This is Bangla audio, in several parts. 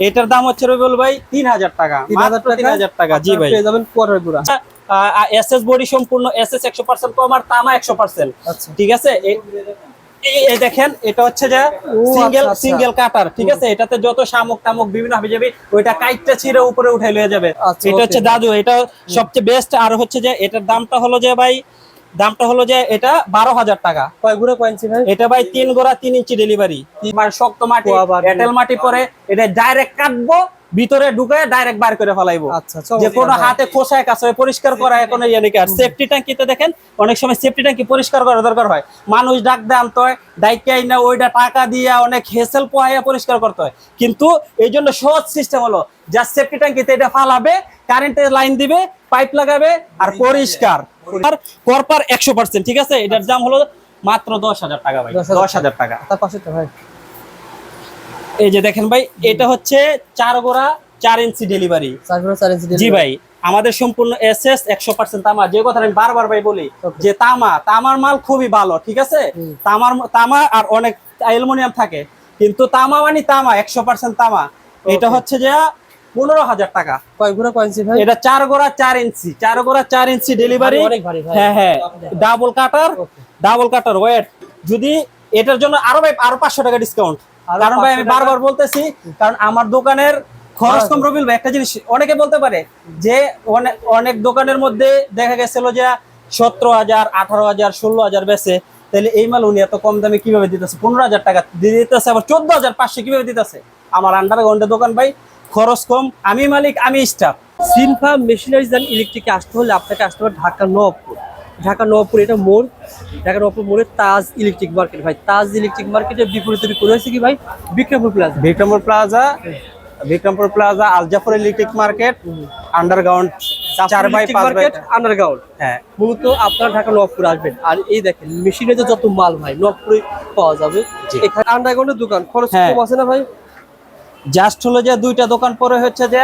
এটার দাম হচ্ছে রবিউল ভাই 3000 টাকা, মাত্র 3000 টাকা। জি ভাই, পেয়ে যাবেন কোয়ার্টার গুড়া। এসএস বডি সম্পূর্ণ, এসএস 100% কম আর তামা 100%। আচ্ছা, ঠিক আছে, এই দেখেন এটা হচ্ছে যে সিঙ্গেল কাটার। ঠিক আছে, এটাতে যত শামুক টামুক বিভিন্ন হবে যাবে, ওইটা কাইটটা ছিঁড়ে উপরে উঠাই লয়ে যাবে। এটা হচ্ছে দাদু, এটা সবচেয়ে বেস্ট। আর হচ্ছে যে এটার দামটা হলো যে ভাই, এটা 12,000 টাকা। কয় গুড়া কয় ইঞ্চি ভাই? এটা ভাই 3 গোড়া 3 ইঞ্চি ডেলিভারি। শক্ত মাটি, এঁটেল মাটি পরে এটা ডাইরেক্ট কাটবো, ভিতরে ঢুকে ডাইরেক্ট বার করে ফেলাইবো। আচ্ছা, যে কোনো হাতে খোসায় কাছে পরিষ্কার করা এখন ইয়ে নাকি। আর সেফটি ট্যাঙ্কিতে দেখেন অনেক সময় সেফটি ট্যাঙ্কি পরিষ্কার করা দরকার হয়, মানুষ ডাক দিয়ে আনতে হয়, ডাইকাই না ওইটা টাকা দিয়ে অনেক হেসেল পোহাইয়া পরিষ্কার করতে হয়। কিন্তু এই জন্য সহজ সিস্টেম হলো, যা সেফটি ট্যাঙ্কিতে এটা ফালাবে, কারেন্টের লাইন দিবে, পাইপ লাগাবে আর পরিষ্কার। আর কর্পার 100%। ঠিক আছে, এটার দাম হলো মাত্র 10,000 টাকা ভাই, 10,000 টাকা। তার পাশেটা ভাই, এই যে দেখেন ভাই, এটা হচ্ছে 4 গোড়া 4 ইঞ্চি ডেলিভারি। 4 গুড়া 4 ইঞ্চি। জি ভাই, আমাদের সম্পূর্ণ এসএস 100% তামা। যে কথা আমি বারবার ভাই বলি যে তামার মাল খুবই ভালো। ঠিক আছে, তামা আর অনেক অ্যালুমিনিয়াম থাকে, কিন্তু তামা মানে তামা 100% তামা। এটা হচ্ছে যে 15,000 টাকা। কয় গুড়া কয় ইঞ্চি ভাই? এটা 4 গোড়া 4 ইঞ্চি, 4 গোড়া 4 ইঞ্চি ডেলিভারি। অনেক ভারী ভাই। হ্যাঁ, ডাবল কাটার ওয়েট। যদি এটার জন্য আরো 500 টাকা ডিসকাউন্ট, কারণ ভাই আমি বারবার বলতেছি, কারণ আমার দোকানের খরচ কম। রবিল ভাই, একটা জিনিস অনেকে বলতে পারে যে অনেক দোকানের মধ্যে দেখা গেছিল যে 17,000, 18,000, 16,000 বেচে, তাহলে এই মাল উনি এত কম দামে কিভাবে দিতেছে? 15,000 টাকা দিয়ে দিতেছে, আবার 14,500 কিভাবে দিতেছে? আমার আন্ডারগ্রাউন্ডের দোকান ভাই, খরচ কম, আমি মালিক, আমি স্টাফ। সিনফা মেশিনারিজ এন্ড ইলেকট্রিকে আসতে হলে আপনাকে আসতে হবে ঢাকা নবাবপুর। ঢাকা নবাবপুর এটা মোড়, ঢাকা নবাবপুর মোড়ে তাজ ইলেকট্রিক মার্কেট ভাই। তাজ ইলেকট্রিক মার্কেটের বিপরীতে করে হয়েছে কি ভাই? Bikrampur plaza, Aljafar electric market, underground 4/5 underground. হ্যাঁ, মূলত আপনারা ঢাকা নবাবপুর আসবেন, আর এই দেখেন মেশিনের যত মাল ভাই নবাবপুরে পাওয়া যাবে। এখানে আন্ডারগ্রাউন্ডের দোকান, খরচ কম আছে না ভাই? জাস্ট হলো যে দুইটা দোকান পরে হচ্ছে যে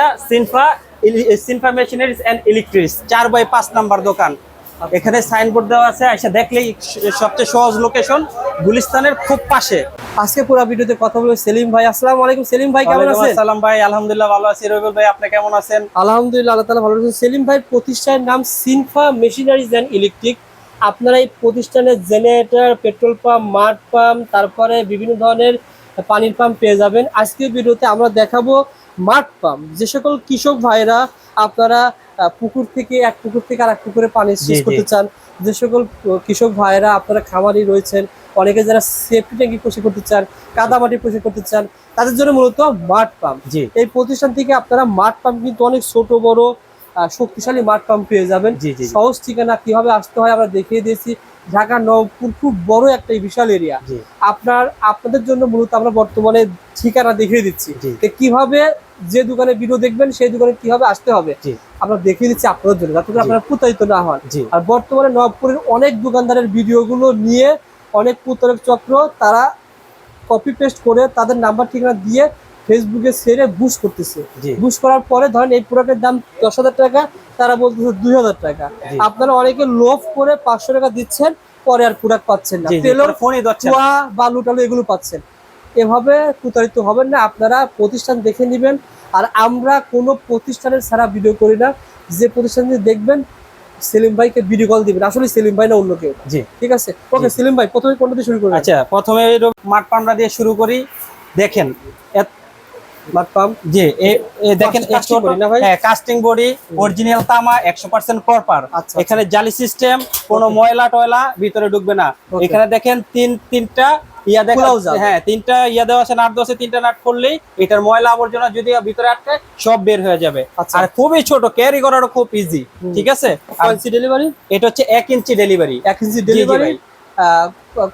সিনফা মেশিনারিজ এন্ড ইলেকট্রিক্স 4/5 নাম্বার দোকান। এখানে সাইনবোর্ড দেওয়া আছে, এসে দেখলেই সবচেয়ে সহজ লোকেশন, গুলিস্তানের খুব পাশে। আজকে পুরো ভিডিওতে কথা বলবো সেলিম ভাই। আসসালামু আলাইকুম সেলিম ভাই, কেমন আছেন? আসসালাম ভাই, আলহামদুলিল্লাহ ভালো আছি। রবিউল ভাই, আপনি কেমন আছেন? আলহামদুলিল্লাহ, আল্লাহ তাআলা ভালো আছেন। সেলিম ভাই প্রতিষ্ঠানের নাম সিনফা মেশিনারিজ এন্ড ইলেকট্রিক। আপনারা এই প্রতিষ্ঠানে জেনারেটর, পেট্রোল পাম্প, মাড পাম্প, তারপরে বিভিন্ন ধরনের পানির পাম্প পেয়ে যাবেন। আজকের ভিডিওতে আমরা দেখাবো মাড পাম্প। যে সকল কৃষক ভাইরা আপনারা পুকুর থেকে এক পুকুরে পানি সেচ করতে চান, যে সকল কৃষক ভাইরা আপনারা খামারি রয়েছেন, অনেকে যারা সেফটি ট্যাঙ্কি পরিষ্কার করতে চান, কাদামাটি পরিষ্কার করতে চান, তাদের জন্য মূলত মাড পাম্প। এই প্রতিষ্ঠান থেকে আপনারা মাড পাম্প কিন্তু অনেক ছোট বড় শক্তিশালী মাড পাম্প পেয়ে যাবেন। সহজ ঠিকানা কিভাবে আসতে হয় আমরা দেখিয়ে দিয়েছি। ঢাকা নবাবপুর খুব বড় একটা বিশাল এরিয়া। আপনাদের জন্য মূলত আমরা বর্তমানে ঠিকানা দেখিয়ে দিচ্ছি, কিভাবে যে দোকানে ভিডিও দেখবেন সেই দোকানে কিভাবে আসতে হবে আমরা দেখিয়ে দিচ্ছি আপনাদের জন্য, যাতে করে আপনারা প্রতারিত না হন। আর বর্তমানে নবাবপুরের অনেক দোকানদারের ভিডিওগুলো নিয়ে অনেক প্রতারক চক্র তারা কপি পেস্ট করে তাদের নাম্বার ঠিকানা দিয়ে ফেসবুকে ছেড়ে বুস্ট করতেছে। বুস্ট করার পরে ধরেন এই প্রোডাক্টের দাম 10,000 টাকা, তারা বলতেছে 2,000 টাকা। আপনারা অনেকে লোভ করে 500 টাকা দিচ্ছেন, পরে আর প্রোডাক্ট পাচ্ছেন না, তেলের বালু টালু এগুলো পাচ্ছেন। এভাবে প্রতারিত হবেন না, আপনারা প্রতিষ্ঠান দেখে নেবেন। আর আমরা কোনো প্রতিষ্ঠানের ছাড়া ভিডিও করি না। যে প্রতিষ্ঠান দেখবেন সেলিম ভাইকে ভিডিও কল দিবেন, আসলে সেলিম ভাই না অন্য কেউ। ঠিক আছে, ওকে সেলিম ভাই, প্রথমে কোনটা দিয়ে শুরু করবেন? আচ্ছা, প্রথমে মাড পাম্পটা দিয়ে শুরু করি। দেখেন মাড পাম্প, জি দেখেন কাস্টিং বডি, অরিজিনাল তামা, 100% কপার। এখানে জালি সিস্টেম, কোনো ময়লা টয়লা ভিতরে ঢুকবে না। এখানে দেখেন তিনটা ইয়া দেখা, হ্যাঁ তিনটা ইয়া দেওয়া আছে, নাট দেওয়া আছে। 3টা নাট করলেই এটার ময়লা আবর্জনা যদি ভিতরে আটকে সব বের হয়ে যাবে। আর খুবই ছোট, ক্যারি করারও খুব ইজি। ঠিক আছে, ডেলিভারি এটা হচ্ছে 1 ইঞ্চি ডেলিভারি। 1 ইঞ্চি ডেলিভারি।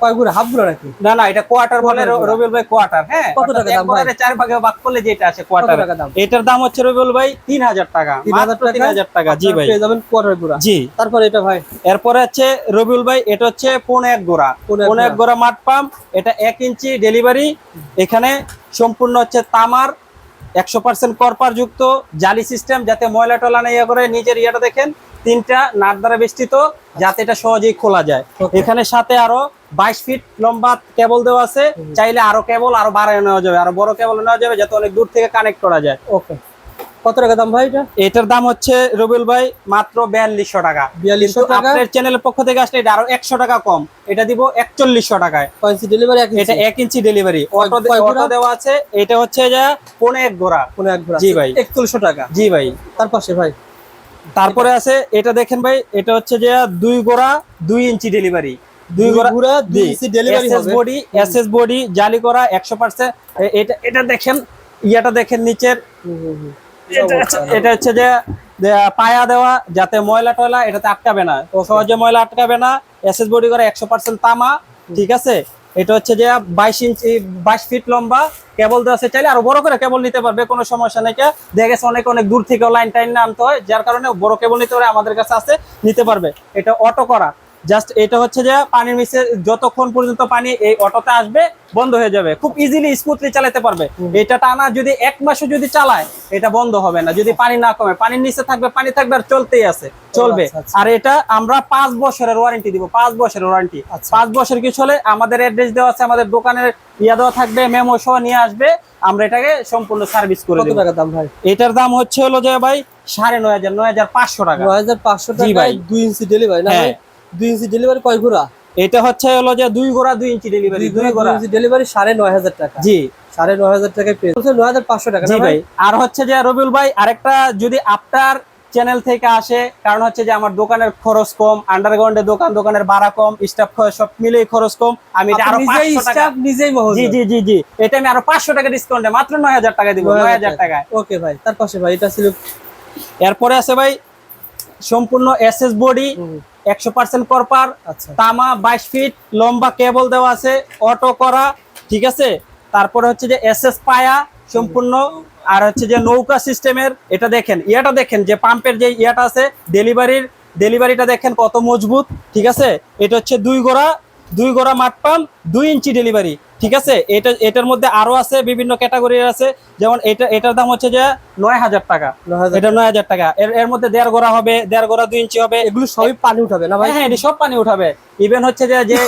কয় গুড়া? হাফ গুড়া নাকি? না, এটা কোয়ার্টার বলে রবিউল ভাই, কোয়ার্টার। হ্যাঁ, কত টাকা দাম ভাই? 4 ভাগে ভাগ করলে যেটা আছে কোয়ার্টার। এটার দাম হচ্ছে রবিউল ভাই 3,000 টাকা, মাত্র 3,000 টাকা। জি ভাই, পেয়ে যাবেন কোয়ার্টার গুড়া। জি, তারপর এটা ভাই, এরপরে হচ্ছে রবিউল ভাই, এটা হচ্ছে 1.5 গোড়া, 1.5 গোড়া মাড পাম্প। এটা 1 ইঞ্চি ডেলিভারি। এখানে সম্পূর্ণ হচ্ছে তামার, 100% কপার যুক্ত, জালি সিস্টেম, যাতে ময়লা টলা না ইয়ে করে। নিজের ইয়েটা দেখেন, 3টা নাট দ্বারা বেষ্টিত, যাতে এটা সহজেই খোলা যায়। এখানে সাথে আরো 22 ফিট লম্বা কেবল দেওয়া আছে, চাইলে আরো কেবল আরো বাড়ায় নেওয়া যাবে, আরো বড় কেবল নেওয়া যাবে, যাতে অনেক দূর থেকে কানেক্ট করা যায়। ওকে, কত টাকা দাম ভাই এটা? এটার দাম হচ্ছে রবিউল ভাই মাত্র 4200 টাকা। 4200 টাকা। আপনার চ্যানেলের পক্ষ থেকে আসলে এটা আরো 100 টাকা কম, এটা দিব 4100 টাকায়। কয়েন্সি ডেলিভারি এটা 1 ইঞ্চি ডেলিভারি, অটো দেওয়া আছে। এটা হচ্ছে যে 1.5 ঘোড়া। 1.5 ঘোড়া, জি ভাই, 4100 টাকা। জি ভাই। তার পাশে ভাই তারপরে আছে এটা দেখেন ভাই, এটা হচ্ছে যে 2 ঘোড়া 2 ইঞ্চি ডেলিভারি। 2 ঘোড়া 2 ইঞ্চি ডেলিভারি হবে। এসএস বডি জালি করা 100%। এটা দেখেন, ইয়াটা দেখেন নিচের, এটা হচ্ছে যে পায়া দেওয়া, যাতে ময়লা টয়লা এটাতে আটকাবে না, সহজে ময়লা আটকাবে না। এসএস বডি করা 100% তামা, ঠিক আছে। এটা হচ্ছে যে 22 ফিট লম্বা কেবল দেওয়া আছে, চাইলে আরো বড় করে কেবল নিতে পারবে, কোনো সমস্যা নেই। দেখা গেছে অনেক দূর থেকে লাইন টাইন আনতে হয়, যার কারণে বড় কেবল নিতে পারে, আমাদের কাছে আছে, নিতে পারবে। এটা অটো করা, জাস্ট এটা হচ্ছে যে পানির নিচে যতক্ষণ পর্যন্ত পানি এই অটোতে আসবে বন্ধ হয়ে যাবে, খুব ইজিলি স্মুথলি চালাতে পারবে। এটা টানা যদি 1 মাসও যদি চালায় এটা বন্ধ হবে না, যদি পানি না কমে, পানির নিচে থাকবে, পানি থাকবে আর চলতেই আছে, চলবে। আর এটা আমরা 5 বছরের ওয়ারেন্টি দিব, 5 বছরের ওয়ারেন্টি। 5 বছর কিছু হলে আমাদের অ্যাড্রেস দেওয়া আছে, আমাদের দোকানের দেওয়া থাকবে, মেমো সহ নিয়ে আসবে, আমরা এটাকে সম্পূর্ণ সার্ভিস করে দেব। কত টাকা দাম ভাই? এটার দাম হচ্ছে হলো যে ভাই 9500, 9500 টাকা। 9500 টাকায় 2 ইঞ্চি ডেলিভারি না ভাই? 2 ইঞ্চি ডেলিভারি কয় ঘোড়া? এটা হচ্ছে হলো যে 2 ঘোড়া 2 ইঞ্চি ডেলিভারি। 2 ঘোড়া 2 ইঞ্চি ডেলিভারি 9500 টাকা। জি, 9500 টাকায় পেয়ে 9500 টাকা জি না ভাই। আর হচ্ছে যে রবিউল ভাই আরেকটা, যদি আপনার চ্যানেল থেকে আসে, কারণ হচ্ছে যে আমার দোকানের খরচ কম, আন্ডারগ্রাউন্ডে দোকানের ভাড়া কম, স্টাফ সব মিলে খরচ কম, আমি এটা আরো 500 টাকা নিজেই মহজুদ। জি জি জি জি, এটা আমি আরো 500 টাকা ডিসকাউন্টে মাত্র 9000 টাকা দিব, 9000 টাকায়। ওকে ভাই, তার পাশে ভাই এটা ছিল। এরপরে আছে ভাই সম্পূর্ণ এসএস বডি 100% কপার, আচ্ছা, তামা, 22 ফিট লম্বা কেবল দেওয়া আছে, অটো করা, ঠিক আছে। তারপরে হচ্ছে যে এসএস পায়া সম্পূর্ণ, আর হচ্ছে যে নৌকা সিস্টেমের। এটা দেখেন, ইয়াটা দেখেন যে পাম্পের যে ইয়াটা আছে, ডেলিভারিটা দেখেন কত মজবুত, ঠিক আছে। এটা হচ্ছে 2 ঘোড়া মাঠ পাম্প 2 ইঞ্চি ডেলিভারি, ঠিক আছে। এটার মধ্যে আরো আছে, বিভিন্ন ক্যাটাগরির আছে, যেমন এটার দাম হচ্ছে যে 9000 টাকা। এটা 9000 টাকা। এর মধ্যে 1.5 ঘোড়া হবে, 1.5 ঘোড়া 2 ইঞ্চি হবে। এগুলো সবই পানি উঠাবে না ভাই? হ্যাঁ, এটা সব পানি উঠাবে। ইভেন হচ্ছে যে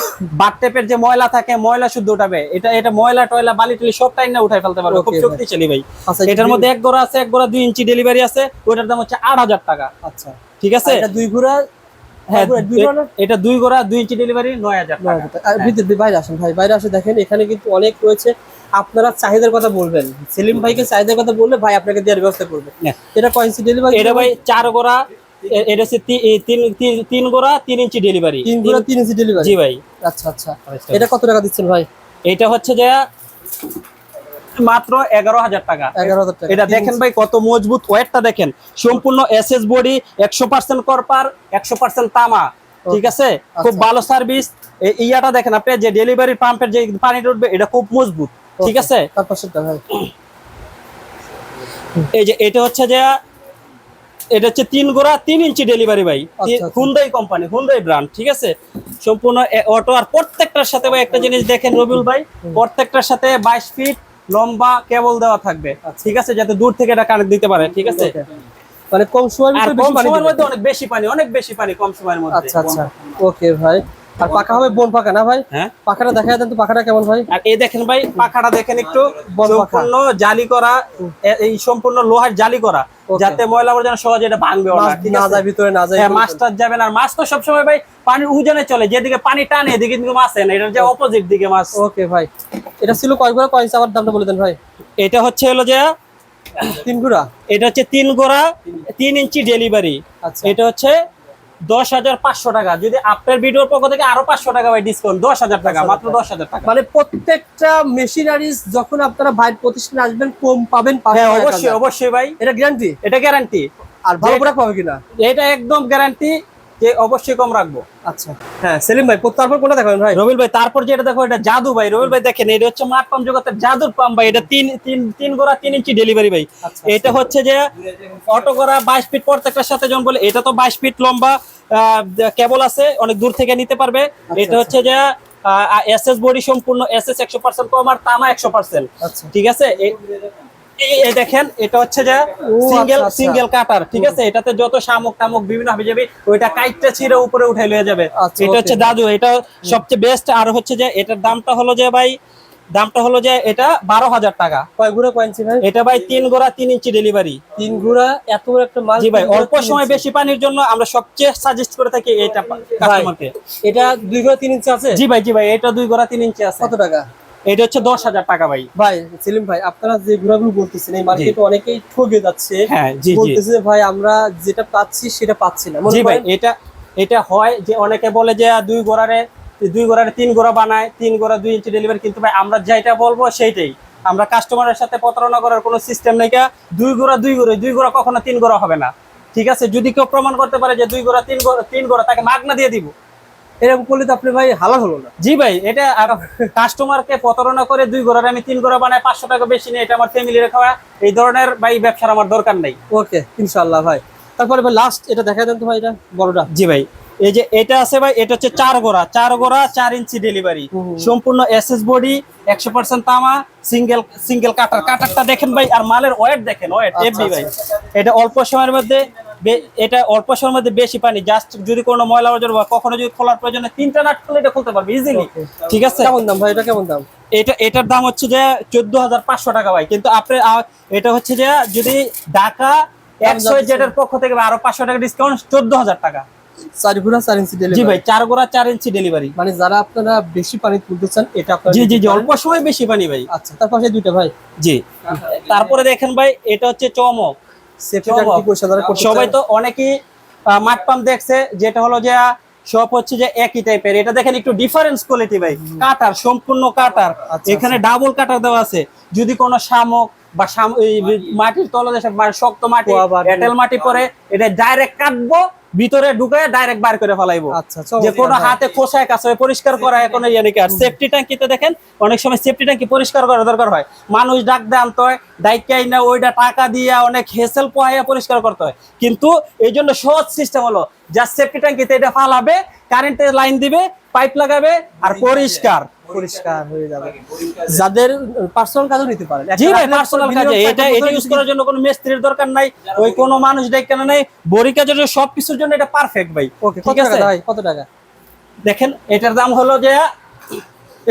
বাথটেপের যে ময়লা থাকে, ময়লা শুদ্ধ উঠাবে। এটা ময়লা টয়লা বালি টালি সব টাইম না উঠাই ফেলতে পারবে, খুব শক্তিশালী ভাই। এটার মধ্যে 1 ঘোড়া আছে, 1 ঘোড়া 2 ইঞ্চি ডেলিভারি আছে, ওটার দাম হচ্ছে 8000 টাকা। আচ্ছা, ঠিক আছে। এটা 2 ঘোড়া, হ্যাঁ, এটা 2 ঘোড়া 2 ইঞ্চি ডেলিভারি 9000 টাকা। আর ভিতরে বাইরে আসেন ভাই, বাইরে আসে দেখেন, এখানে কিন্তু অনেক রয়েছে। আপনারা চাহিদার কথা বলবেন, সেলিম ভাইকে চাহিদার কথা বললে ভাই আপনাকে দেওয়ার ব্যবস্থা করবে। এটা কয় ইঞ্চি ডেলিভারি? এটা ভাই 4 ঘোড়া, এটা হচ্ছে 3 ঘোড়া 3 ইঞ্চি ডেলিভারি। 3 ঘোড়া 3 ইঞ্চি ডেলিভারি। জি ভাই। আচ্ছা আচ্ছা, এটা কত টাকা দিচ্ছেন ভাই? এটা হচ্ছে যে মাত্র 11000 টাকা। 11000 টাকা। এটা দেখেন ভাই কত মজবুত, ওয়েটটা দেখেন, সম্পূর্ণ এসএস বডি, 100% কপার, 100% তামা, ঠিক আছে। খুব ভালো সার্ভিস। ইয়াটা দেখেন আপনি, যে ডেলিভারি পাম্পের যে পানি উঠবে, এটা খুব মজবুত, ঠিক আছে। তারপর সেটা ভাই, এই যে এটা হচ্ছে যে এটা হচ্ছে 3 ঘোড়া 3 ইঞ্চি ডেলিভারি ভাই, হুন্ডাই কোম্পানি, হুন্ডাই ব্র্যান্ড, ঠিক আছে। সম্পূর্ণ অটো। আর প্রত্যেকটার সাথে ভাই একটা জিনিস দেখেন রবিউল ভাই, প্রত্যেকটার সাথে 22 ফিট লম্বা কেবল দেওয়া থাকবে, ঠিক আছে, যাতে দূর থেকে এটা কানেক্ট দিতে পারে, ঠিক আছে। মানে কম সময়ের মধ্যে অনেক বেশি পানি কম সময়ের মধ্যে। আচ্ছা আচ্ছা, ওকে ভাই। আর পাকা হবে বোন পাকা না ভাই? হ্যাঁ, পাখাটা দেখায় দেন তো, পাখাটা কেমন ভাই? আর এই দেখেন ভাই পাখাটা দেখেন একটু, সম্পূর্ণ জালি করা, এই সম্পূর্ণ লোহার জালি করা, যাতে ময়লা আবর্জনা সহজে এটা ভাঙবে না, ঠিক আছে, না যায় ভিতরে, না যায়। হ্যাঁ, মাছটা যাবে না। আর মাছ তো সবসময় ভাই পানির উজানে চলে, যেদিকে পানি টানে এদিকে কিন্তু মাছ না, এটার যে অপোজিট দিকে মাছ। ওকে ভাই, এটা ছিল কয় ঘোড়া কয় ইঞ্চি, আবার দামটা বলে দেন ভাই। এটা হচ্ছে হলো যে 3 ঘোড়া, এটা হচ্ছে 3 ঘোড়া 3 ইঞ্চি ডেলিভারি। আচ্ছা, এটা হচ্ছে 10500 টাকা। যদি আপনার ভিডিওর পক্ষ থেকে আরো 500 টাকা ভাই ডিসকাউন্ট, 10000 টাকা, মাত্র 10000 টাকা। মানে প্রত্যেকটা মেশিনারিজ যখন আপনারা ভাই প্রতিষ্ঠানে আসবেন কম পাবেন। হ্যাঁ, অবশ্যই অবশ্যই ভাই, এটা গ্যারান্টি, এটা গ্যারান্টি। আর ভালো প্রোডাক্ট পাবে কিনা এটা একদম গ্যারান্টি যে অবশ্যই কম রাখবো। আচ্ছা, হ্যাঁ সেলিম ভাই, তারপর কোনটা দেখাবেন ভাই? রবিল ভাই, তারপর যেটা দেখো, এটা জাদু ভাই। রবিল ভাই দেখেন, এটা হচ্ছে মাঠ পাম্প জগতের জাদুর পাম্প ভাই। এটা 3 ঘোড়া 3 ইঞ্চি ডেলিভারি ভাই। এটা হচ্ছে যে অটো করা 22 ফিট, প্রত্যেকটার সাথে যেমন বলে, এটা তো 22 ফিট লম্বা কেবল আছে, অনেক দূর থেকে নিতে পারবে। এটা হচ্ছে যে এসএস বডি সম্পূর্ণ এসএস 100% কম, আর তামা 100%, ঠিক আছে। এই দেখেন এটা হচ্ছে যে সিঙ্গেল আচ্ছা, আচ্ছা। সিঙ্গেল কাটার, ঠিক আছে? এটাতে যত শামুক টামুক বিভিন্ন হবে যাবে, ওইটা কাইটটা ছিঁড়ে উপরে উঠে লয়ে যাবে। আচ্ছা, এটা হচ্ছে okay. দাদু, এটা সবচেয়ে বেস্ট। আর হচ্ছে যে এটার দামটা হলো যে ভাই, দামটা হলো যে এটা 12,000 টাকা। কয় গুঁড়া কয় ইঞ্চি ভাই? এটা ভাই 3 গোড়া 3 ইঞ্চি ডেলিভারি। 3 গুঁড়া, এত বড় একটা মাল। জি ভাই, 3 গুঁড়া, অল্প 3 সময় ইঞ্চি। বেশি পানির জন্য আমরা সবচেয়ে সাজেস্ট করে থাকি এটা কাস্টমারকে। এটা 2 গুঁড়া 3 ইঞ্চি আছে? জি ভাই এটা 2 গোড়া 3 ইঞ্চি আছে। কত টাকা? এটা হচ্ছে 10,000 টাকা ভাই। ভাই সেলিম ভাই, আপনারা যে গুঁড়াগুলো বলতেছেন এই মার্কেটে অনেকেই ঠকে যাচ্ছে। হ্যাঁ, জি জি বলতেছে যে ভাই আমরা যেটা পাচ্ছি সেটা পাচ্ছি না। জি ভাই, এটা হয় যে অনেকে বলে যে 2 গোড়ারে 3 গোড়া বানায়, 3 গোড়া 2 ইঞ্চি ডেলিভারি, কিন্তু ভাই আমরা যেটা বলবো সেইটাই। আমরা কাস্টমারের সাথে প্রতারণা করার কোনো সিস্টেম নেই। 2 গোড়া 2 গোড়া কখনো 3 গোড়া হবে না, ঠিক আছে? যদি কেউ প্রমাণ করতে পারে যে 2 গোড়া 3 গোড়া, তাকে মাগনা দিয়ে দিব। এরকম করলে তো আপনি ভাই হালাল হলো না। জি ভাই, এটা কাস্টমারকে প্রতারণা করে 2 গোড়ার আমি 3 গোড়া বানায় 500 টাকা বেশি নিয়ে এটা আমার ফ্যামিলি খাওয়া, এই ধরনের ভাই ব্যবসার আমার দরকার নেই। ওকে, ইনশাআল্লাহ ভাই। তারপরে ভাই লাস্ট এটা দেখাই দেন তো ভাই, এটা বড়টা। জি ভাই, এই যে এটা আছে ভাই, এটা হচ্ছে 4 গোড়া 4 ইঞ্চি ডেলিভারি, সম্পূর্ণ এসএস বডি, 100% তামা, সিঙ্গেল কাটারটা দেখেন ভাই, আর মালের ওয়েট দেখেন, ওয়েট এফবি ভাই। এটা অল্প সময়ের মধ্যে বেশি পানি, জাস্ট যদি কোনো ময়লা আবর্জনা বা কখনো যদি খোলার প্রয়োজনে 3টা নাট খুলে এটা খুলতে পারবে ইজিলি, ঠিক আছে? কেমন দাম ভাই, এটা কেমন দাম? এটার দাম হচ্ছে যে 14,500 টাকা ভাই। কিন্তু আপনি এটা হচ্ছে যে যদি ঢাকা 100 এর পক্ষ থেকে আরো 500 টাকা ডিসকাউন্ট, 14,000 টাকা। 4 গুঁড়া 4 ইঞ্চি জি ডেলিভারি। ভাই, 4 গোড়া 4 ইঞ্চি ডেলিভারি। মানে যারা আপনারা বেশি পানি তুলতে চান এটা আপনারা জি নিতে পারেন। অল্প সময় বেশি পানি ভাই। আচ্ছা, তার পাশে দুইটা ভাই। জি, তারপরে দেখেন ভাই, এটা হচ্ছে চমক। সেফটি ট্যাঙ্ক কি পয়সা দ্বারা করতে সবাই চান? তো অনেকেই মাঠ পাম্প দেখছে, যেটা হলো যে সব হচ্ছে যে একই টাইপের। এটা দেখেন একটু ডিফারেন্স কোয়ালিটি ভাই, কাটার সম্পূর্ণ কাটার, আচ্ছা, এখানে ডাবল কাটার দেওয়া আছে। যদি কোনো শামুক বা এই মাটির তলদেশে শক্ত মাটি, কুয়া বাড়ি। এঁটেল মাটি পরে, এটা ডাইরেক্ট কাটবো, ভিতরে ঢুকে ডাইরেক্ট বার করে ফেলাইবো। আচ্ছা, যে কোনো হাতে খোসায় কাছে পরিষ্কার করা এখন ইয়ে নাকি। আর সেফটি ট্যাঙ্কিতে দেখেন অনেক সময় সেফটি ট্যাঙ্কি পরিষ্কার করা দরকার হয়, মানুষ ডাক দিয়ে আনতে হয়, ডাইকাই না ওইটা টাকা দিয়ে অনেক হেসেল পোহাইয়া পরিষ্কার করতে হয়। কিন্তু এই জন্য সহজ সিস্টেম হলো, যা সেফটি ট্যাঙ্কিতে এটা ফালাবে, কারেন্টের লাইন দিবে, পাইপ লাগাবে, আর পরিষ্কার হয়ে যাবে। যাদের পার্সোনাল কাজও নিতে পারেন। জি ভাই, পার্সোনাল কাজে এটা ইউজ করার জন্য কোনো মিস্ত্রির দরকার নাই, ওই কোনো মানুষ ডাইকা নাই, বড়ি কাজের জন্য সবকিছুর জন্য এটা পারফেক্ট ভাই। ওকে, ঠিক কত আছে টাকা ভাই, কত টাকা? দেখেন এটার দাম হলো যে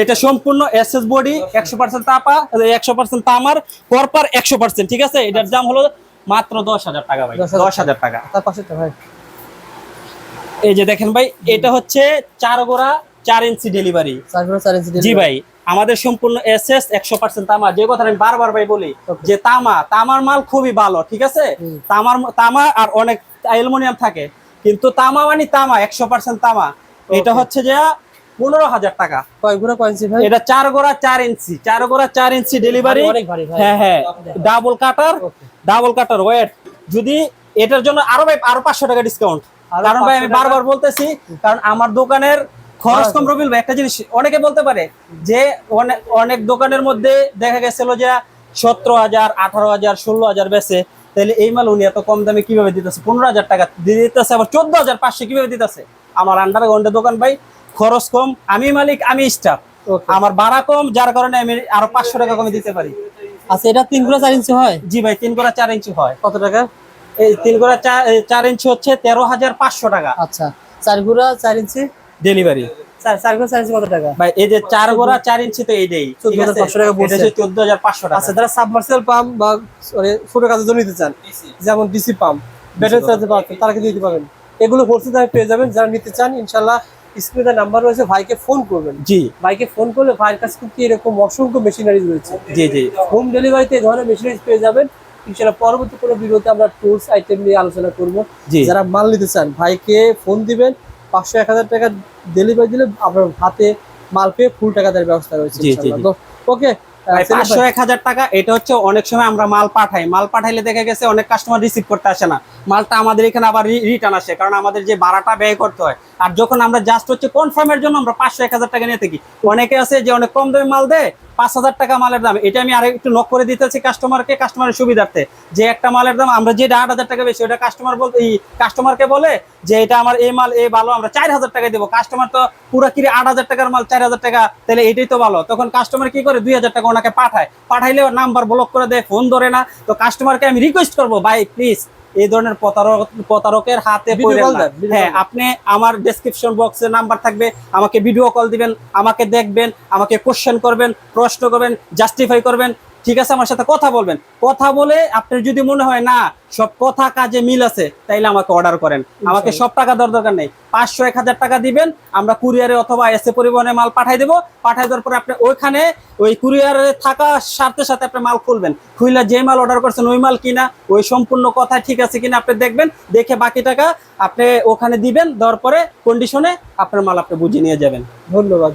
এটা সম্পূর্ণ এসএস বডি, 100% তাপা, 100% তামার, কপার 100%, ঠিক আছে? এটার দাম হলো মাত্র 10,000 টাকা ভাই, 10,000 টাকা। তার পাশেটা ভাই, এই যে দেখেন ভাই, এটা হচ্ছে 4 গোড়া 4 ইঞ্চি ডেলিভারি। 4 গুঁড়া 4 ইঞ্চি জি ডেলিভারি। ভাই, আমাদের সম্পূর্ণ এসএস 100% তামা। যে কথা আমি বারবার ভাই বলি যে তামার মাল খুবই ভালো, ঠিক আছে? তামা আর অনেক অ্যালুমিনিয়াম থাকে, কিন্তু তামা মানে তামা, 100% তামা। এটা হচ্ছে যে 15,000 টাকা। কয় গুঁড়া কয় ইঞ্চি ভাই? এটা 4 গোড়া 4 ইঞ্চি, 4 গোড়া 4 ইঞ্চি ডেলিভারি। অনেক ভারী ভাই। হ্যাঁ, ডাবল কাটার ওয়েট। যদি এটার জন্য আরো 500 টাকা ডিসকাউন্ট, কারণ ভাই আমি বারবার বলতেছি, কারণ আমার দোকানের খরচ কম। রবিল ভাই, একটা জিনিস অনেকে বলতে পারে যে অনেক দোকানের মধ্যে দেখা গেছিল যে 17,000, 18,000, 16,000 বেচে, তাহলে এই মাল উনি এত কম দামে কিভাবে দিতেছে? 15,000 টাকা দিয়ে দিতেছে, আবার 14,500 কিভাবে দিতেছে? আমার আন্ডারগ্রাউন্ডে দোকান ভাই, খরচ কম, আমি মালিক, আমি স্টাফ, আমার ভাড়া কম, যার কারণে আমি আরো 500 টাকা কমে দিতে পারি। আচ্ছা, এটা 3 গুঁড়া 4 ইঞ্চি হয়? জি ভাই, 3 গোড়া 4 ইঞ্চি হয়। কত টাকা? এই 3 গোড়া 4 ইঞ্চি হচ্ছে 13,500 টাকা আচ্ছা, 4 গুঁড়া 4 ইঞ্চি ডেলিভারি। 4 গুঁড়া 4 ইঞ্চি কত টাকা ভাই এই যে 4 গোড়া 4 ইঞ্চি তো এইটাই 14,500 টাকা বলছে। 14,500 টাকা। আচ্ছা, যারা সাবমার্সিবল পাম্প বা ছোট কাজের জন্য নিতে চান, যেমন ডিসি পাম্প, ব্যাটারি চার্জে পাচ্ছেন, তারা কিন্তু দিতে পারবেন। এগুলো হোলসেল দামে পেয়ে যাবেন। যারা নিতে চান ইনশাআল্লাহ স্ক্রিনে নাম্বার রয়েছে, ভাইকে ফোন করবেন। জি ভাইকে ফোন করলে ভাইয়ের কাছে কিন্তু এরকম অসংখ্য মেশিনারিজ রয়েছে। জি হোম ডেলিভারিতে এই ধরনের মেশিনারিজ পেয়ে যাবেন ইনশাআল্লাহ। পরবর্তী কোনো ভিডিওতে আমরা টুলস আইটেম নিয়ে আলোচনা করব। জি। যারা মাল নিতে চান ভাইকে ফোন দিবেন, 500-1000 টাকা ডেলিভারি দিলে আপনার হাতে মাল পেয়ে ফুল টাকা দেওয়ার ব্যবস্থা রয়েছে ইনশাআল্লাহ। ওকে, 500-1000 টাকা। এটা হচ্ছে অনেক সময় আমরা মাল পাঠাইলে দেখা গেছে অনেক কাস্টমার রিসিভ করতে আসে না, মালটা আমাদের এখানে আবার রিটার্ন আসে, কারণ আমাদের যে ভাড়াটা ব্যয় করতে হয় আর যখন আমরা জাস্ট হচ্ছে কনফার্মের জন্য আমরা 500-1000 টাকা নিয়ে থাকি। অনেকে আছে যে অনেক কম দামে মাল দেয়, 5000 টাকা মালের দাম। এটা আমি আরেকটু নক করে দিতেছি কাস্টমারকে, কাস্টমারের সুবিধার্থে, যে একটা মালের দাম আমরা যেটা 8000 টাকা বেশি, ওটা কাস্টমারকে বলে যে এটা আমার এই মাল এই ভালো, আমরা 4000 টাকা দেবো। কাস্টমার তো পুরো কিরে 8000 টাকার মাল 4000 টাকা, তাহলে এটাই তো ভালো। তখন কাস্টমার কি করে 2000 টাকা ওনাকে পাঠাইলে নাম্বার ব্লক করে দেয়, ফোন ধরে না। তো কাস্টমারকে আমি রিকোয়েস্ট করবো, ভাই প্লিজ এই ধরনের প্রতারকের হাতে পড়েন না। হ্যাঁ, আপনি আমার ডেসক্রিপশন বক্সে নাম্বার থাকবে, আমাকে ভিডিও কল দিবেন, আমাকে দেখবেন, আমাকে কোশ্চেন করবেন, প্রশ্ন করবেন, জাস্টিফাই করবেন, ঠিক আছে, আমার সাথে কথা বলবেন। কথা বলে আপনার যদি মনে হয় না সব কথা কাজে মিল আছে, তাইলে আমাকে অর্ডার করেন। আমাকে সব টাকা দেওয়ার দরকার নেই, 500-1000 টাকা দিবেন, আমরা কুরিয়ারে অথবা এসএ পরিবহনে মাল পাঠাই দেবো। পাঠাই দেওয়ার পরে আপনি ওইখানে ওই কুরিয়ারে থাকা সাথে সাথে আপনি মাল খুলবেন, খুললে যে মাল অর্ডার করছেন ওই মাল কিনা, ওই সম্পূর্ণ কথা ঠিক আছে কিনা আপনি দেখবেন, দেখে বাকি টাকা আপনি ওখানে দিবেন, দেওয়ার পরে কন্ডিশনে আপনার মাল আপনি বুঝিয়ে নিয়ে যাবেন। ধন্যবাদ।